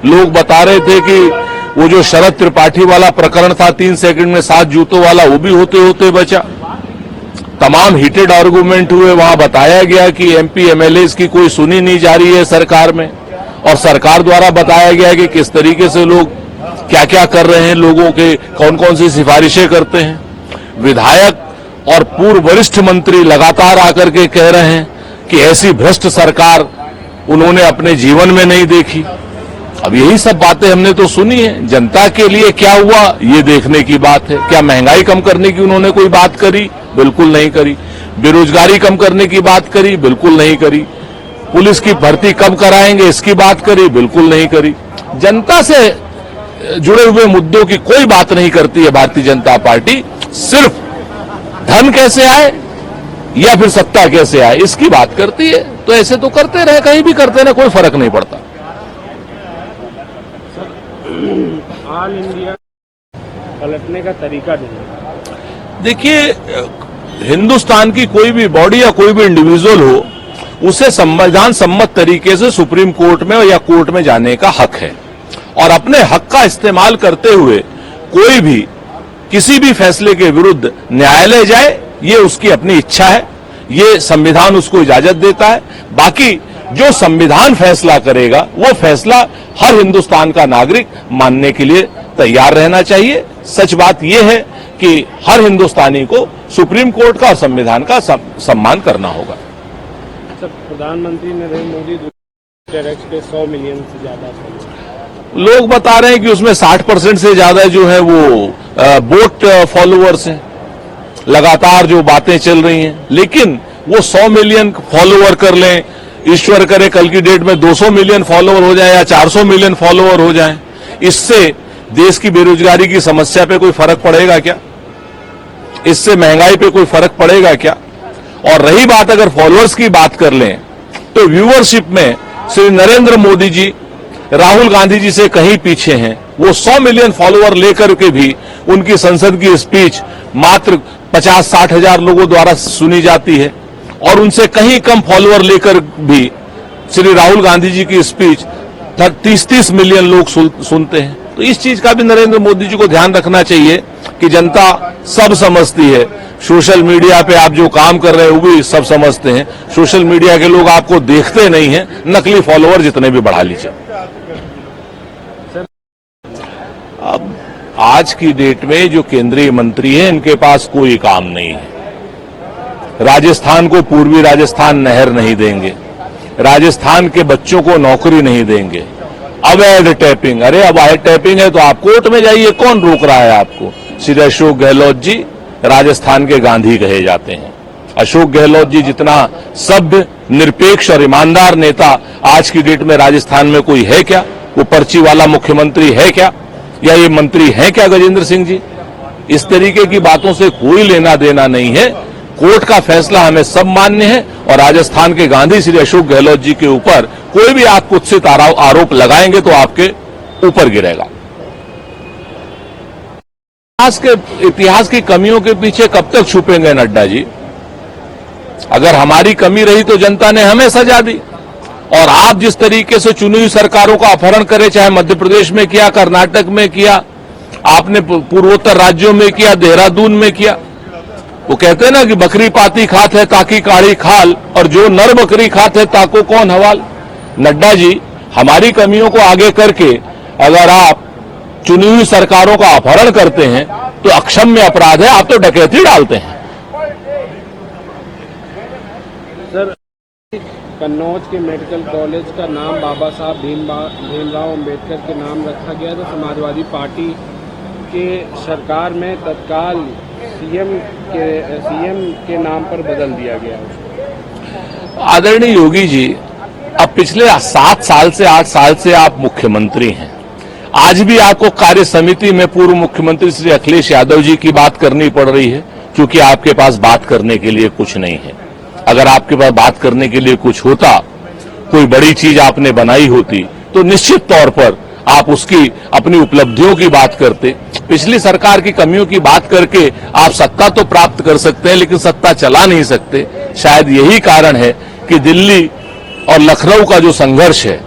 लोग बता रहे थे कि वो जो शरद त्रिपाठी वाला प्रकरण था 3 सेकंड में 7 जूतों वाला, वो भी होते होते बचा। तमाम हीटेड आर्गूमेंट हुए, वहां बताया गया कि एमपी एमएलए की कोई सुनी नहीं जा रही है सरकार में, और सरकार द्वारा बताया गया कि किस तरीके से लोग क्या क्या कर रहे हैं, लोगों के कौन कौन सी सिफारिशें करते हैं। विधायक और पूर्व वरिष्ठ मंत्री लगातार आकर के कह रहे हैं कि ऐसी भ्रष्ट सरकार उन्होंने अपने जीवन में नहीं देखी। अब यही सब बातें हमने तो सुनी है। जनता के लिए क्या हुआ ये देखने की बात है। क्या महंगाई कम करने की उन्होंने कोई बात करी? बिल्कुल नहीं करी। बेरोजगारी कम करने की बात करी? बिल्कुल नहीं करी। पुलिस की भर्ती कब कराएंगे इसकी बात करी? बिल्कुल नहीं करी। जनता से जुड़े हुए मुद्दों की कोई बात नहीं करती है भारतीय जनता पार्टी। सिर्फ धन कैसे आए या फिर सत्ता कैसे आए इसकी बात करती है। तो ऐसे तो करते रहे, कहीं भी करते रहे, कोई फर्क नहीं पड़ता। ऑल इंडिया पलटने का तरीका ढूंढे। देखिए, हिंदुस्तान की कोई भी बॉडी या कोई भी इंडिविजुअल हो, उसे संविधान सम्मत तरीके से सुप्रीम कोर्ट में या कोर्ट में जाने का हक है, और अपने हक का इस्तेमाल करते हुए कोई भी किसी भी फैसले के विरुद्ध न्यायालय जाए, ये उसकी अपनी इच्छा है, ये संविधान उसको इजाजत देता है। बाकी जो संविधान फैसला करेगा वो फैसला हर हिंदुस्तान का नागरिक मानने के लिए तैयार रहना चाहिए। सच बात यह है कि हर हिंदुस्तानी को सुप्रीम कोर्ट का और संविधान का सम्मान करना होगा। प्रधानमंत्री नरेंद्र मोदी टैक्स के 100 मिलियन से ज्यादा लोग बता रहे हैं कि उसमें 60% से ज्यादा जो है वो बोट फॉलोअर्स हैं। लगातार जो बातें चल रही हैं, लेकिन वो 100 मिलियन फॉलोअर कर लें, ईश्वर करे कल की डेट में 200 मिलियन फॉलोअर हो जाए या 400 मिलियन फॉलोअर हो जाए, इससे देश की बेरोजगारी की समस्या पे कोई फर्क पड़ेगा क्या? इससे महंगाई पे कोई फर्क पड़ेगा क्या? और रही बात अगर फॉलोअर्स की बात कर लें, तो व्यूअरशिप में श्री नरेंद्र मोदी जी राहुल गांधी जी से कहीं पीछे हैं। वो 100 मिलियन फॉलोअर लेकर के भी उनकी संसद की स्पीच मात्र 50-60 हजार लोगों द्वारा सुनी जाती है, और उनसे कहीं कम फॉलोअर लेकर भी श्री राहुल गांधी जी की स्पीच 30-30 मिलियन लोग सुनते हैं। तो इस चीज का भी नरेंद्र मोदी जी को ध्यान रखना चाहिए कि जनता सब समझती है। सोशल मीडिया पे आप जो काम कर रहे हैं वो भी सब समझते हैं। सोशल मीडिया के लोग आपको देखते नहीं हैं, नकली फॉलोअर जितने भी बढ़ा लीजिए। अब आज की डेट में जो केंद्रीय मंत्री हैं, इनके पास कोई काम नहीं है। राजस्थान को पूर्वी राजस्थान नहर नहीं देंगे, राजस्थान के बच्चों को नौकरी नहीं देंगे। अवैध टैपिंग, अरे अवैध टैपिंग है तो आप कोर्ट में जाइए, कौन रोक रहा है आपको? श्री अशोक गहलोत जी राजस्थान के गांधी कहे जाते हैं। अशोक गहलोत जी जितना सभ्य, निरपेक्ष और ईमानदार नेता आज की डेट में राजस्थान में कोई है क्या? वो पर्ची वाला मुख्यमंत्री है क्या, या ये मंत्री है क्या गजेंद्र सिंह जी? इस तरीके की बातों से कोई लेना देना नहीं है। कोर्ट का फैसला हमें सब मान्य है, और राजस्थान के गांधी श्री अशोक गहलोत जी के ऊपर कोई भी आप कुत्सित आरोप लगाएंगे तो आपके ऊपर गिरेगा। इतिहास की कमियों के पीछे कब तक छुपेंगे नड्डा जी? अगर हमारी कमी रही तो जनता ने हमें सजा दी, और आप जिस तरीके से चुनी हुई सरकारों का अपहरण करे, चाहे मध्य प्रदेश में किया, कर्नाटक में किया, आपने पूर्वोत्तर राज्यों में किया, देहरादून में किया। वो कहते हैं ना कि बकरी पाती खात है ताकि काढ़ी खाल, और जो नर बकरी खात है ताको कौन हवाल। नड्डा जी, हमारी कमियों को आगे करके अगर आप चुनी हुई सरकारों का अपहरण करते हैं तो अक्षम्य अपराध है, आप तो डकैती डालते हैं। सर, कन्नौज के मेडिकल कॉलेज का नाम बाबा साहब भीमराव अंबेडकर के नाम रखा गया, तो समाजवादी पार्टी के सरकार में तत्काल सीएम के नाम पर बदल दिया गया। आदरणीय योगी जी, अब पिछले 7 साल से 8 साल से आप मुख्यमंत्री हैं। आज भी आपको कार्य समिति में पूर्व मुख्यमंत्री श्री अखिलेश यादव जी की बात करनी पड़ रही है, क्योंकि आपके पास बात करने के लिए कुछ नहीं है। अगर आपके पास बात करने के लिए कुछ होता, कोई बड़ी चीज आपने बनाई होती, तो निश्चित तौर पर आप उसकी अपनी उपलब्धियों की बात करते। पिछली सरकार की कमियों की बात करके आप सत्ता तो प्राप्त कर सकते हैं, लेकिन सत्ता चला नहीं सकते। शायद यही कारण है कि दिल्ली और लखनऊ का जो संघर्ष है,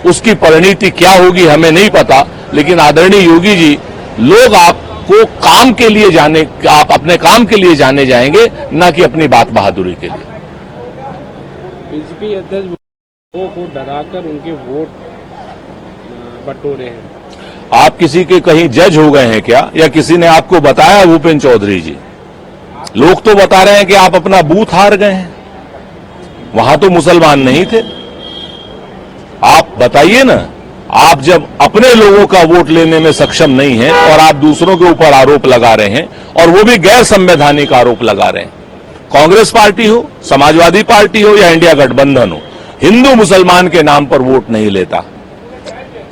उसकी परिणति क्या होगी हमें नहीं पता, लेकिन आदरणीय योगी जी, लोग आपको काम के लिए आप अपने काम के लिए जाने जाएंगे, न कि अपनी बात बहादुरी के लिए। बीजेपी अध्यक्ष लोगों को डराकर उनके वोट बटोरे हैं। आप किसी के कहीं जज हो गए हैं क्या, या किसी ने आपको बताया? भूपेन्द्र चौधरी जी, लोग तो बता रहे हैं कि आप अपना बूथ हार गए हैं, वहां तो मुसलमान नहीं थे। आप बताइए ना, आप जब अपने लोगों का वोट लेने में सक्षम नहीं है और आप दूसरों के ऊपर आरोप लगा रहे हैं, और वो भी गैर संवैधानिक आरोप लगा रहे हैं। कांग्रेस पार्टी हो, समाजवादी पार्टी हो या इंडिया गठबंधन हो, हिंदू मुसलमान के नाम पर वोट नहीं लेता।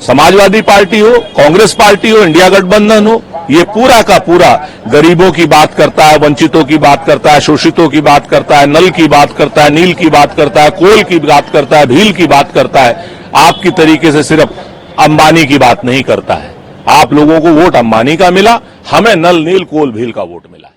समाजवादी पार्टी हो, कांग्रेस पार्टी हो, इंडिया गठबंधन हो, ये पूरा का पूरा गरीबों की बात करता है, वंचितों की बात करता है, शोषितों की बात करता है, नल की बात करता है, नील की बात करता है, कोल की बात करता है, भील की बात करता है। आपकी तरीके से सिर्फ अंबानी की बात नहीं करता है। आप लोगों को वोट अंबानी का मिला, हमें नल, नील, कोल, भील का वोट मिला।